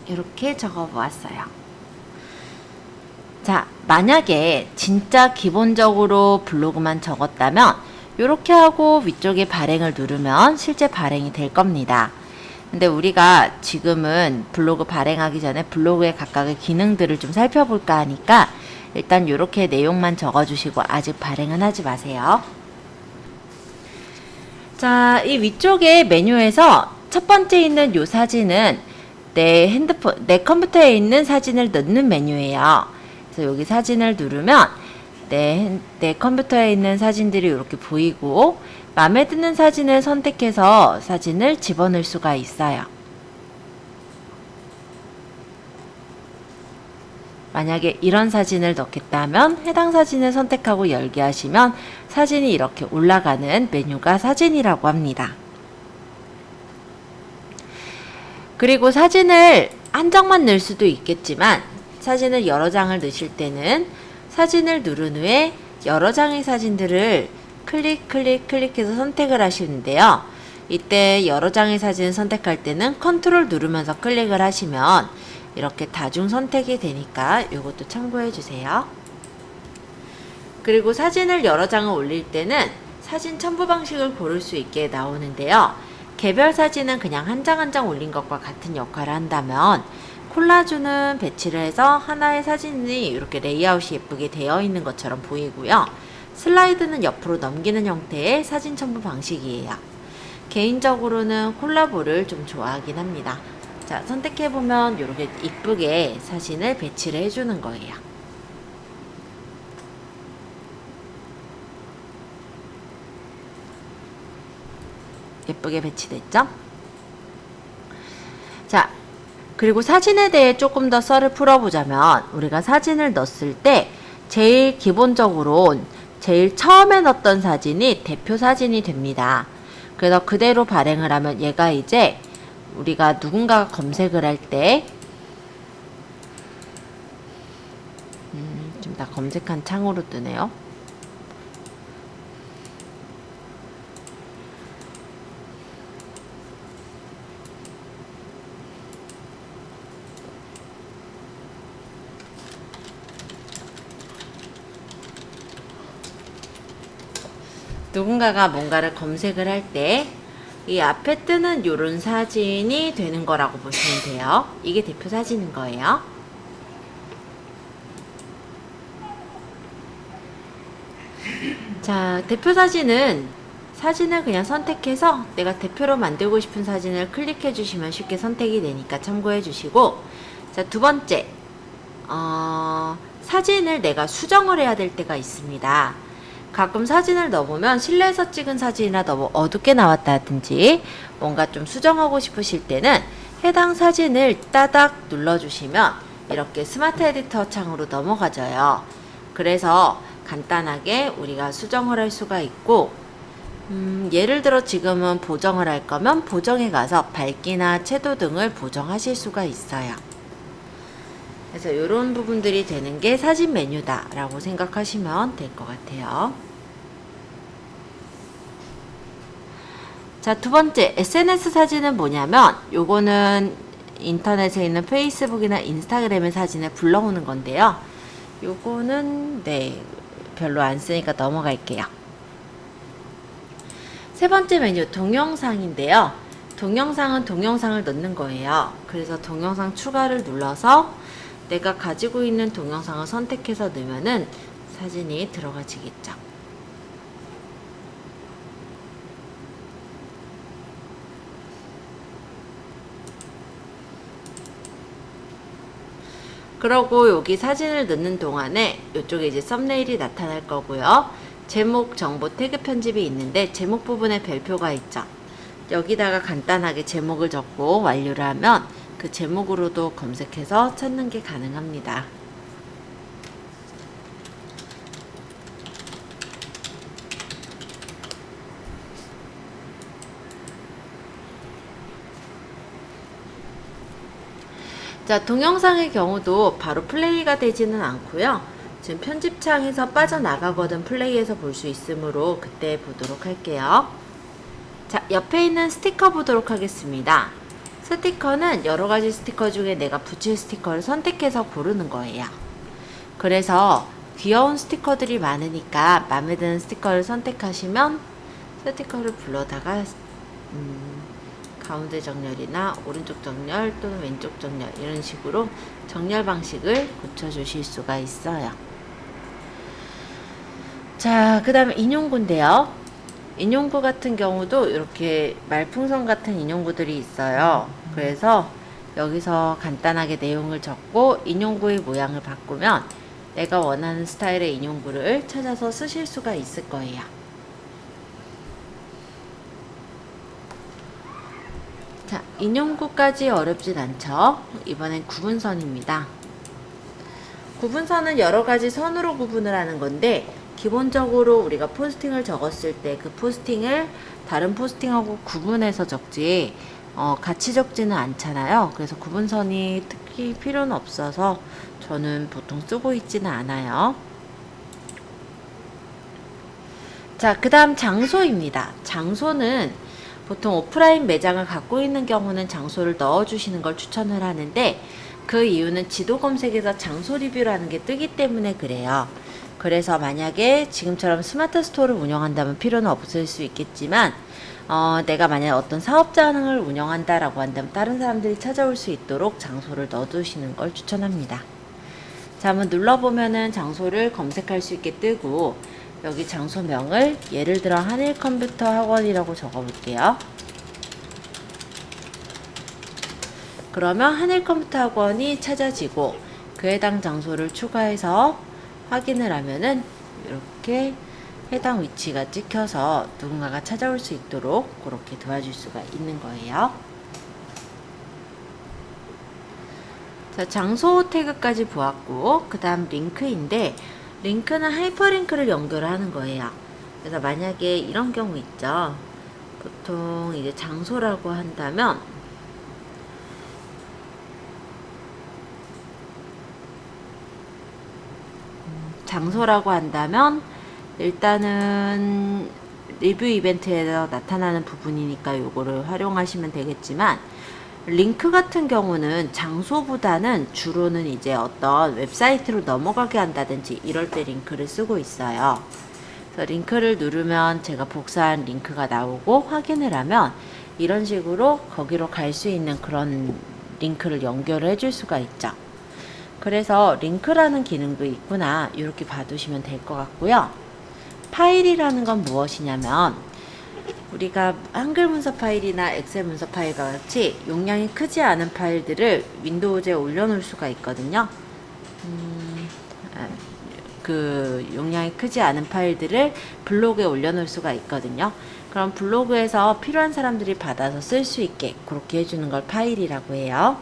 이렇게 적어 보았어요. 자, 만약에 진짜 기본적으로 블로그만 적었다면 이렇게 하고 위쪽에 발행을 누르면 실제 발행이 될 겁니다. 근데 우리가 지금은 블로그 발행하기 전에 블로그의 각각의 기능들을 좀 살펴볼까 하니까 일단 이렇게 내용만 적어주시고 아직 발행은 하지 마세요. 자, 이 위쪽에 메뉴에서 첫 번째 있는 이 사진은 내 컴퓨터에 있는 사진을 넣는 메뉴예요. 그래서 여기 사진을 누르면 내 컴퓨터에 있는 사진들이 이렇게 보이고 마음에 드는 사진을 선택해서 사진을 집어넣을 수가 있어요. 만약에 이런 사진을 넣겠다면 해당 사진을 선택하고 열기 하시면 사진이 이렇게 올라가는 메뉴가 사진이라고 합니다. 그리고 사진을 한 장만 넣을 수도 있겠지만 사진을 여러 장을 넣으실 때는 사진을 누른 후에 여러 장의 사진들을 클릭해서 선택을 하시는데요. 이때 여러 장의 사진을 선택할 때는 컨트롤 누르면서 클릭을 하시면 이렇게 다중 선택이 되니까 이것도 참고해 주세요. 그리고 사진을 여러 장을 올릴 때는 사진 첨부 방식을 고를 수 있게 나오는데요. 개별 사진은 그냥 한 장 한 장 올린 것과 같은 역할을 한다면 콜라주는 배치를 해서 하나의 사진이 이렇게 레이아웃이 예쁘게 되어 있는 것처럼 보이고요. 슬라이드는 옆으로 넘기는 형태의 사진 첨부 방식이에요. 개인적으로는 콜라보를 좀 좋아하긴 합니다. 자, 선택해보면 이렇게 이쁘게 사진을 배치를 해주는 거예요. 예쁘게 배치됐죠? 자, 그리고 사진에 대해 조금 더 썰을 풀어보자면 우리가 사진을 넣었을 때 제일 기본적으로 제일 처음에 넣었던 사진이 대표 사진이 됩니다. 그래서 그대로 발행을 하면 얘가 이제 우리가 누군가가 검색을 할 때 좀 다 검색한 창으로 뜨네요. 누군가가 뭔가를 검색을 할 때 이 앞에 뜨는 요런 사진이 되는 거라고 보시면 돼요. 이게 대표 사진인 거예요. 자, 대표 사진은 사진을 그냥 선택해서 내가 대표로 만들고 싶은 사진을 클릭해 주시면 쉽게 선택이 되니까 참고해 주시고, 자, 두 번째, 사진을 내가 수정을 해야 될 때가 있습니다. 가끔 사진을 넣어보면 실내에서 찍은 사진이나 너무 어둡게 나왔다든지 뭔가 좀 수정하고 싶으실 때는 해당 사진을 따닥 눌러주시면 이렇게 스마트 에디터 창으로 넘어가져요. 그래서 간단하게 우리가 수정을 할 수가 있고, 예를 들어 지금은 보정을 할 거면 보정에 가서 밝기나 채도 등을 보정하실 수가 있어요. 그래서 이런 부분들이 되는 게 사진 메뉴다 라고 생각하시면 될 것 같아요. 자, 두 번째 SNS 사진은 뭐냐면 요거는 인터넷에 있는 페이스북이나 인스타그램의 사진을 불러오는 건데요. 요거는 별로 안 쓰니까 넘어갈게요. 세 번째 메뉴 동영상인데요. 동영상은 동영상을 넣는 거예요. 그래서 동영상 추가를 눌러서 내가 가지고 있는 동영상을 선택해서 넣으면은 사진이 들어가지겠죠. 그러고 여기 사진을 넣는 동안에 이쪽에 이제 썸네일이 나타날 거고요. 제목, 정보, 태그 편집이 있는데 제목 부분에 별표가 있죠. 여기다가 간단하게 제목을 적고 완료를 하면 그 제목으로도 검색해서 찾는 게 가능합니다. 자, 동영상의 경우도 바로 플레이가 되지는 않고요. 지금 편집창에서 빠져나가거든 플레이해서 볼 수 있으므로 그때 보도록 할게요. 자, 옆에 있는 스티커 보도록 하겠습니다. 스티커는 여러가지 스티커 중에 내가 붙일 스티커를 선택해서 고르는 거예요. 그래서 귀여운 스티커들이 많으니까 마음에 드는 스티커를 선택하시면 스티커를 불러다가 가운데 정렬이나 오른쪽 정렬 또는 왼쪽 정렬 이런 식으로 정렬 방식을 고쳐주실 수가 있어요. 자, 그 다음에 인용구인데요. 인용구 같은 경우도 이렇게 말풍선 같은 인용구들이 있어요. 그래서 여기서 간단하게 내용을 적고 인용구의 모양을 바꾸면 내가 원하는 스타일의 인용구를 찾아서 쓰실 수가 있을 거예요. 자, 인용구까지 어렵진 않죠. 이번엔 구분선입니다. 구분선은 여러가지 선으로 구분을 하는 건데 기본적으로 우리가 포스팅을 적었을 때 그 포스팅을 다른 포스팅하고 구분해서 적지 같이 적지는 않잖아요. 그래서 구분선이 특히 필요는 없어서 저는 보통 쓰고 있지는 않아요. 자, 그 다음 장소입니다. 장소는 보통 오프라인 매장을 갖고 있는 경우는 장소를 넣어주시는 걸 추천을 하는데 그 이유는 지도 검색에서 장소 리뷰라는 게 뜨기 때문에 그래요. 그래서 만약에 지금처럼 스마트 스토어를 운영한다면 필요는 없을 수 있겠지만 내가 만약 어떤 사업장을 운영한다라고 한다면 다른 사람들이 찾아올 수 있도록 장소를 넣어두시는 걸 추천합니다. 자, 한번 눌러보면은 장소를 검색할 수 있게 뜨고 여기 장소명을 예를 들어 한일컴퓨터학원이라고 적어볼게요. 그러면 한일컴퓨터학원이 찾아지고 그 해당 장소를 추가해서 확인을 하면은 이렇게 해당 위치가 찍혀서 누군가가 찾아올 수 있도록 그렇게 도와줄 수가 있는 거예요. 자, 장소 태그까지 보았고 그 다음 링크인데 링크는 하이퍼링크를 연결하는 거예요. 그래서 만약에 이런 경우 있죠. 보통 이제 장소라고 한다면 일단은 리뷰 이벤트에서 나타나는 부분이니까 요거를 활용하시면 되겠지만 링크 같은 경우는 장소보다는 주로는 이제 어떤 웹사이트로 넘어가게 한다든지 이럴 때 링크를 쓰고 있어요. 그래서 링크를 누르면 제가 복사한 링크가 나오고 확인을 하면 이런 식으로 거기로 갈 수 있는 그런 링크를 연결을 해줄 수가 있죠. 그래서 링크라는 기능도 있구나 이렇게 봐두시면 될 것 같고요. 파일이라는 건 무엇이냐면 우리가 한글 문서 파일이나 엑셀 문서 파일과 같이 용량이 크지 않은 파일들을 윈도우즈에 올려놓을 수가 있거든요. 그 용량이 크지 않은 파일들을 블로그에 올려놓을 수가 있거든요. 그럼 블로그에서 필요한 사람들이 받아서 쓸 수 있게 그렇게 해주는 걸 파일이라고 해요.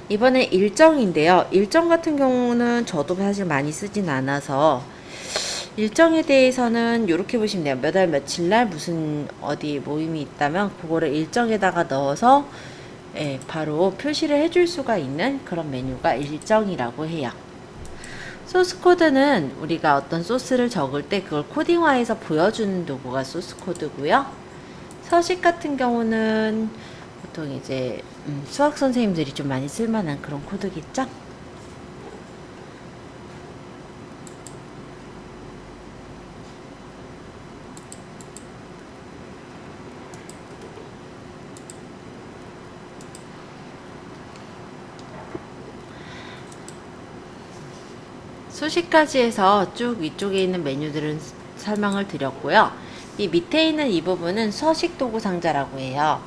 이번에 일정인데요. 일정 같은 경우는 저도 사실 많이 쓰진 않아서 일정에 대해서는 이렇게 보시면 돼요. 몇 월 며칠 날 무슨 어디 모임이 있다면 그거를 일정에다가 넣어서 바로 표시를 해줄 수가 있는 그런 메뉴가 일정이라고 해요. 소스 코드는 우리가 어떤 소스를 적을 때 그걸 코딩화해서 보여주는 도구가 소스 코드고요. 서식 같은 경우는 보통 이제 수학 선생님들이 좀 많이 쓸만한 그런 코드겠죠? 수식까지 해서 쭉 위쪽에 있는 메뉴들은 설명을 드렸고요. 이 밑에 있는 이 부분은 서식 도구 상자라고 해요.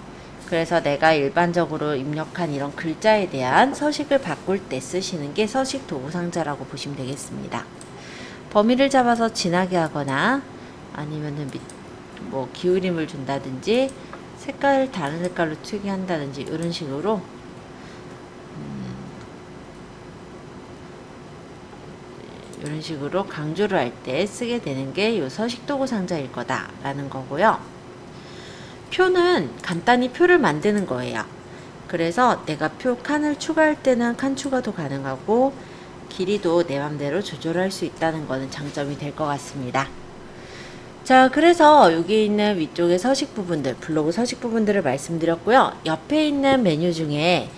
그래서 내가 일반적으로 입력한 이런 글자에 대한 서식을 바꿀 때 쓰시는 게 서식 도구 상자라고 보시면 되겠습니다. 범위를 잡아서 진하게 하거나 아니면은 뭐 기울임을 준다든지 색깔을 다른 색깔로 특이한다든지 이런 식으로 이런 식으로 강조를 할 때 쓰게 되는 게 이 서식도구 상자일 거다라는 거고요. 표는 간단히 표를 만드는 거예요. 그래서 내가 표 칸을 추가할 때는 칸 추가도 가능하고 길이도 내 맘대로 조절할 수 있다는 거는 장점이 될 것 같습니다. 자, 그래서 여기 있는 위쪽의 서식 부분들, 블로그 서식 부분들을 말씀드렸고요. 옆에 있는 메뉴 중에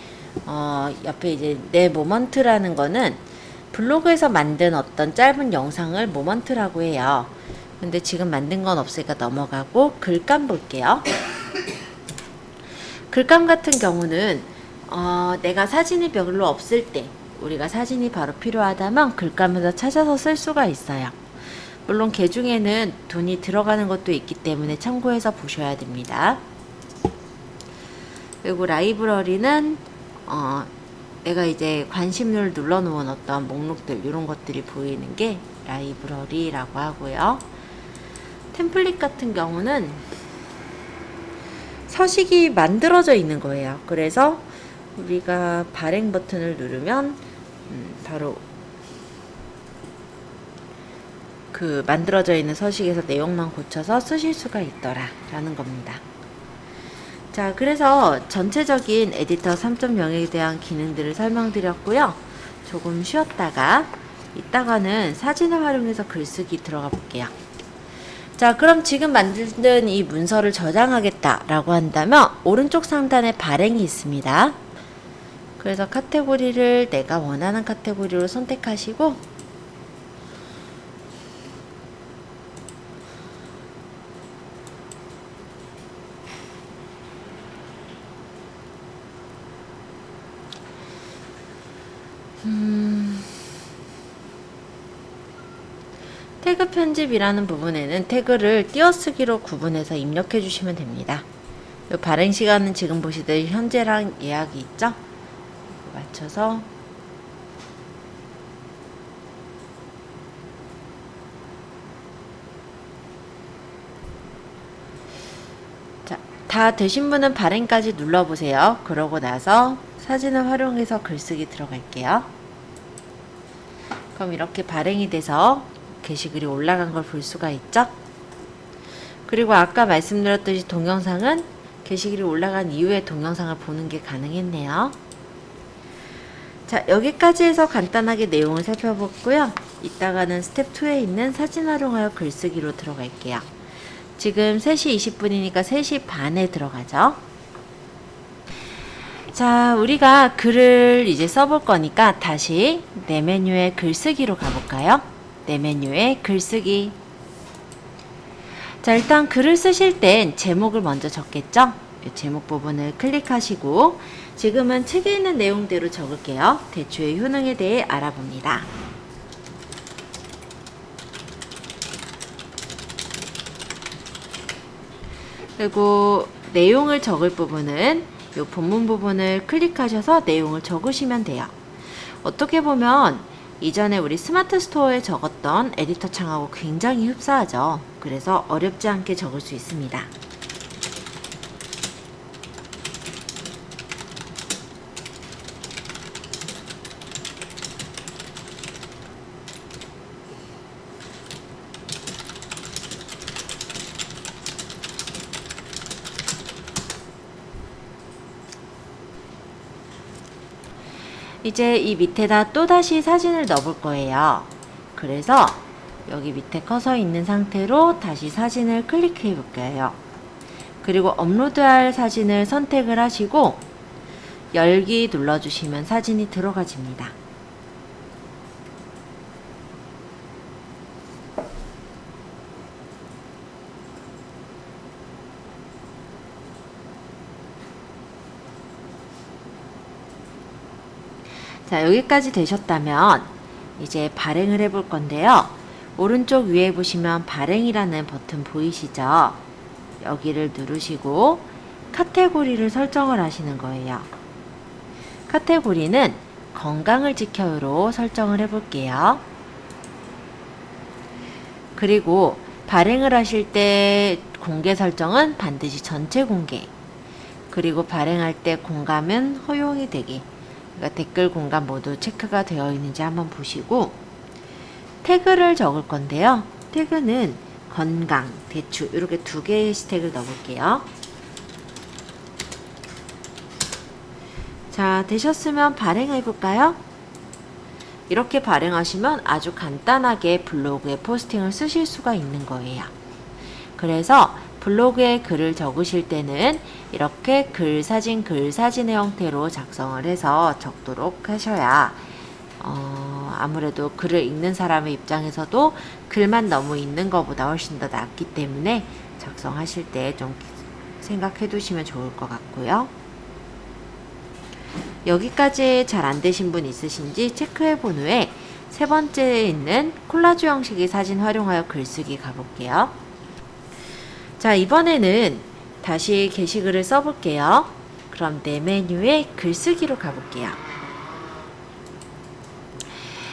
옆에 이제 내 모먼트라는 거는 블로그에서 만든 어떤 짧은 영상을 모먼트라고 해요. 근데 지금 만든 건 없으니까 넘어가고 글감 볼게요. 글감 같은 경우는 내가 사진이 별로 없을 때 우리가 사진이 바로 필요하다면 글감에서 찾아서 쓸 수가 있어요. 물론 개 중에는 돈이 들어가는 것도 있기 때문에 참고해서 보셔야 됩니다. 그리고 라이브러리는 내가 이제 관심을 눌러놓은 어떤 목록들 이런 것들이 보이는 게 라이브러리라고 하고요. 템플릿 같은 경우는 서식이 만들어져 있는 거예요. 그래서 우리가 발행 버튼을 누르면 바로 그 만들어져 있는 서식에서 내용만 고쳐서 쓰실 수가 있더라 라는 겁니다. 자, 그래서 전체적인 에디터 3.0에 대한 기능들을 설명드렸고요. 조금 쉬었다가 이따가는 사진을 활용해서 글쓰기 들어가 볼게요. 자, 그럼 지금 만든 이 문서를 저장하겠다 라고 한다면 오른쪽 상단에 발행이 있습니다. 그래서 카테고리를 내가 원하는 카테고리로 선택하시고 태그 편집이라는 부분에는 태그를 띄어쓰기로 구분해서 입력해 주시면 됩니다. 요 발행 시간은 지금 보시듯이 현재랑 예약이 있죠? 맞춰서 자, 다 되신 분은 발행까지 눌러보세요. 그러고 나서 사진을 활용해서 글쓰기 들어갈게요. 그럼 이렇게 발행이 돼서 게시글이 올라간 걸 볼 수가 있죠. 그리고 아까 말씀드렸듯이 동영상은 게시글이 올라간 이후에 동영상을 보는 게 가능했네요. 자, 여기까지 해서 간단하게 내용을 살펴봤고요. 이따가는 스텝 2에 있는 사진 활용하여 글쓰기로 들어갈게요. 지금 3시 20분이니까 3시 반에 들어가죠. 자, 우리가 글을 이제 써볼 거니까 다시 내 메뉴의 글쓰기로 가볼까요? 내 메뉴에 글쓰기. 자, 일단 글을 쓰실 땐 제목을 먼저 적겠죠? 이 제목 부분을 클릭하시고 지금은 책에 있는 내용대로 적을게요. 대추의 효능에 대해 알아봅니다. 그리고 내용을 적을 부분은 이 본문 부분을 클릭하셔서 내용을 적으시면 돼요. 어떻게 보면 이전에 우리 스마트 스토어에 적었던 에디터 창하고 굉장히 흡사하죠. 그래서 어렵지 않게 적을 수 있습니다. 이제 이 밑에다 또다시 사진을 넣어볼 거예요. 그래서 여기 밑에 커서 있는 상태로 다시 사진을 클릭해 볼게요. 그리고 업로드할 사진을 선택을 하시고 열기 눌러주시면 사진이 들어가집니다. 자, 여기까지 되셨다면 이제 발행을 해 볼 건데요. 오른쪽 위에 보시면 발행이라는 버튼 보이시죠? 여기를 누르시고 카테고리를 설정을 하시는 거예요. 카테고리는 건강을 지켜요로 설정을 해 볼게요. 그리고 발행을 하실 때 공개 설정은 반드시 전체 공개, 그리고 발행할 때 공감은 허용이 되기, 그러니까 댓글 공감 모두 체크가 되어 있는지 한번 보시고 태그를 적을 건데요. 태그는 건강, 대추 이렇게 두 개의 해시태그를 넣어볼게요. 자, 되셨으면 발행해 볼까요? 이렇게 발행하시면 아주 간단하게 블로그에 포스팅을 쓰실 수가 있는 거예요. 그래서 블로그에 글을 적으실 때는 이렇게 글 사진의 형태로 작성을 해서 적도록 하셔야 아무래도 글을 읽는 사람의 입장에서도 글만 너무 있는 것보다 훨씬 더 낫기 때문에 작성하실 때 좀 생각해 두시면 좋을 것 같고요. 여기까지 잘 안 되신 분 있으신지 체크해 본 후에 세 번째에 있는 콜라주 형식의 사진 활용하여 글쓰기 가볼게요. 자, 이번에는 다시 게시글을 써볼게요. 그럼 내 메뉴에 글쓰기로 가볼게요.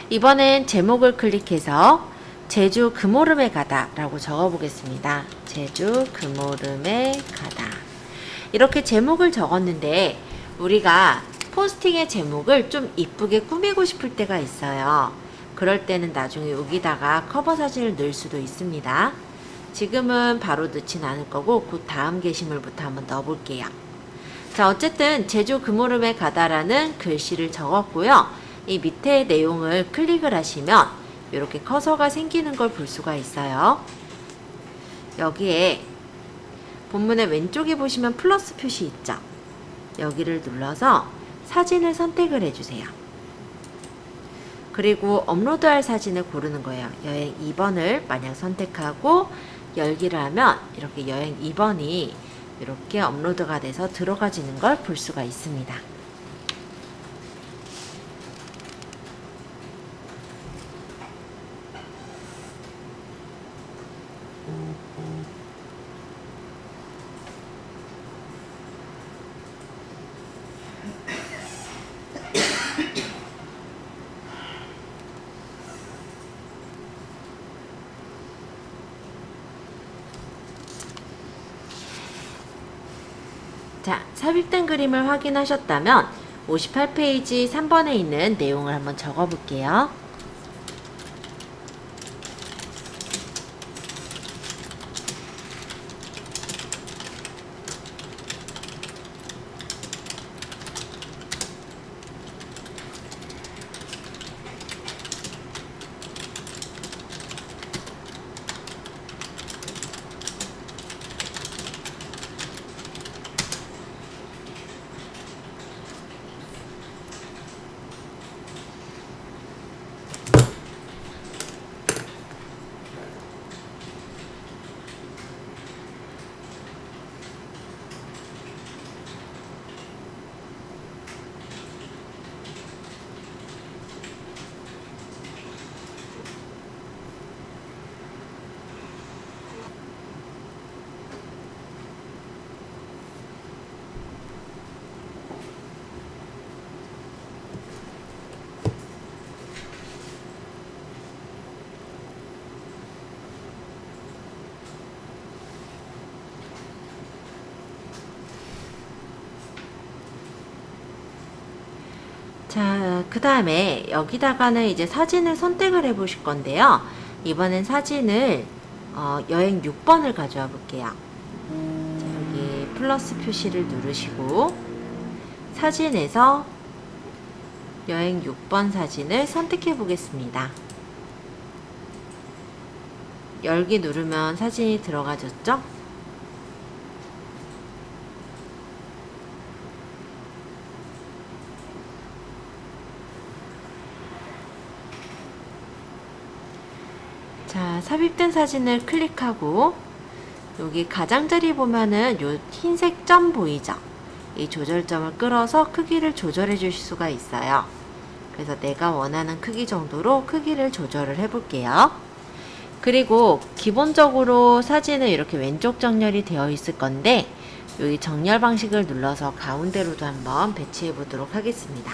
이번엔 제목을 클릭해서 제주 금오름에 가다 라고 적어보겠습니다. 제주 금오름에 가다. 이렇게 제목을 적었는데 우리가 포스팅의 제목을 좀 이쁘게 꾸미고 싶을 때가 있어요. 그럴 때는 나중에 여기다가 커버 사진을 넣을 수도 있습니다. 지금은 바로 넣진 않을 거고 곧 다음 게시물부터 한번 넣어볼게요. 자, 어쨌든 제주 금오름에 가다라는 글씨를 적었고요. 이 밑에 내용을 클릭을 하시면 이렇게 커서가 생기는 걸 볼 수가 있어요. 여기에 본문의 왼쪽에 보시면 플러스 표시 있죠? 여기를 눌러서 사진을 선택을 해주세요. 그리고 업로드할 사진을 고르는 거예요. 여행 2번을 만약 선택하고 열기를 하면 이렇게 여행 2번이 이렇게 업로드가 돼서 들어가지는 걸 볼 수가 있습니다. 자, 삽입된 그림을 확인하셨다면 58페이지 3번에 있는 내용을 한번 적어 볼게요. 자, 그 다음에 여기다가는 이제 사진을 선택을 해 보실 건데요. 이번엔 사진을 여행 6번을 가져와 볼게요. 자, 여기 플러스 표시를 누르시고 사진에서 여행 6번 사진을 선택해 보겠습니다. 열기 누르면 사진이 들어가졌죠? 자, 삽입된 사진을 클릭하고 여기 가장자리 보면은 요 흰색 점 보이죠? 이 조절점을 끌어서 크기를 조절해 주실 수가 있어요. 그래서 내가 원하는 크기 정도로 크기를 조절을 해 볼게요. 그리고 기본적으로 사진은 이렇게 왼쪽 정렬이 되어 있을 건데 여기 정렬 방식을 눌러서 가운데로도 한번 배치해 보도록 하겠습니다.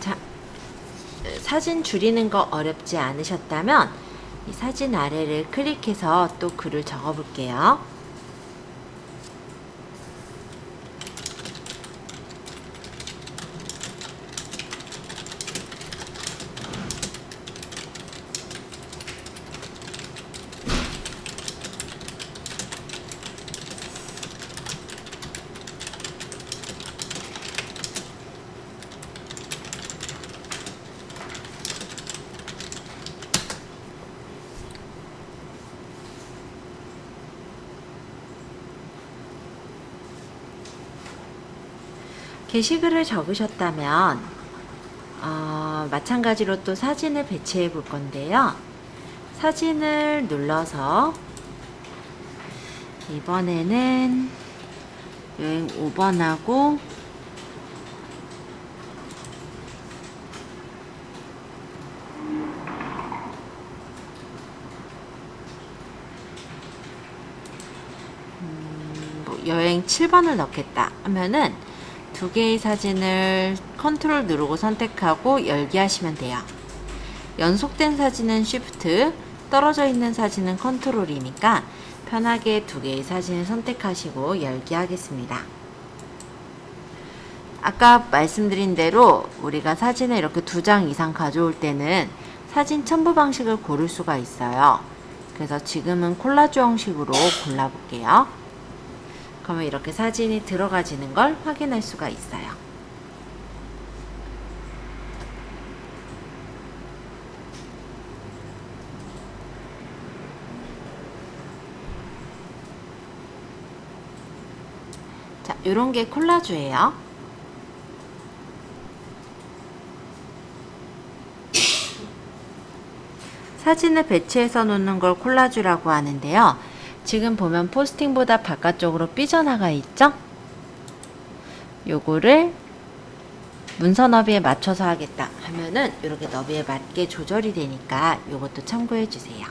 자, 사진 줄이는 거 어렵지 않으셨다면 이 사진 아래를 클릭해서 또 글을 적어 볼게요. 게시글을 적으셨다면 마찬가지로 또 사진을 배치해 볼 건데요. 사진을 눌러서 이번에는 여행 5번하고 여행 7번을 넣겠다 하면은 두 개의 사진을 컨트롤 누르고 선택하고 열기 하시면 돼요. 연속된 사진은 쉬프트, 떨어져 있는 사진은 컨트롤이니까 편하게 두 개의 사진을 선택하시고 열기 하겠습니다. 아까 말씀드린 대로 우리가 사진을 이렇게 2장 이상 가져올 때는 사진 첨부 방식을 고를 수가 있어요. 그래서 지금은 콜라주 형식으로 골라볼게요. 그러면 이렇게 사진이 들어가지는 걸 확인할 수가 있어요. 자, 요런 게 콜라주예요. 사진을 배치해서 놓는 걸 콜라주라고 하는데요. 지금 보면 포스팅보다 바깥쪽으로 삐져나가 있죠? 요거를 문서 너비에 맞춰서 하겠다 하면은 이렇게 너비에 맞게 조절이 되니까 요것도 참고해 주세요.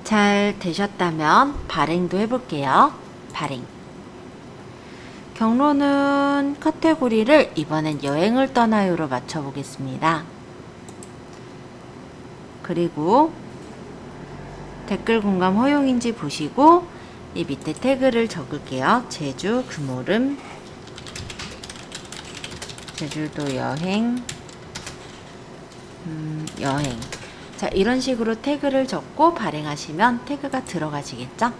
잘 되셨다면 발행도 해볼게요. 발행. 경로는 카테고리를 이번엔 여행을 떠나요로 맞춰보겠습니다. 그리고 댓글 공감 허용인지 보시고 이 밑에 태그를 적을게요. 제주 금오름, 제주도 여행, 여행. 자, 이런 식으로 태그를 적고 발행하시면 태그가 들어가시겠죠?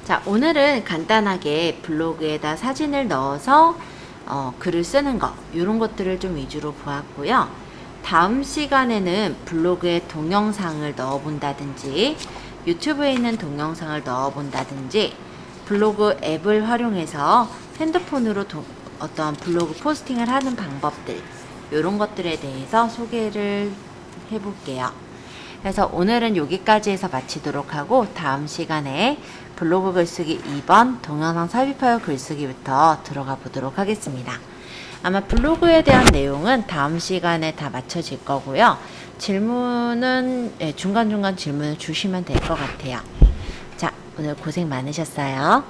자, 오늘은 간단하게 블로그에다 사진을 넣어서 글을 쓰는 거, 이런 것들을 좀 위주로 보았고요. 다음 시간에는 블로그에 동영상을 넣어 본다든지 유튜브에 있는 동영상을 넣어 본다든지 블로그 앱을 활용해서 핸드폰으로 어떤 블로그 포스팅을 하는 방법들, 이런 것들에 대해서 소개를 해볼게요. 그래서 오늘은 여기까지 해서 마치도록 하고 다음 시간에 블로그 글쓰기 2번 동영상 삽입하여 글쓰기부터 들어가 보도록 하겠습니다. 아마 블로그에 대한 내용은 다음 시간에 다 맞춰질 거고요. 질문은 중간중간 질문을 주시면 될 것 같아요. 자, 오늘 고생 많으셨어요.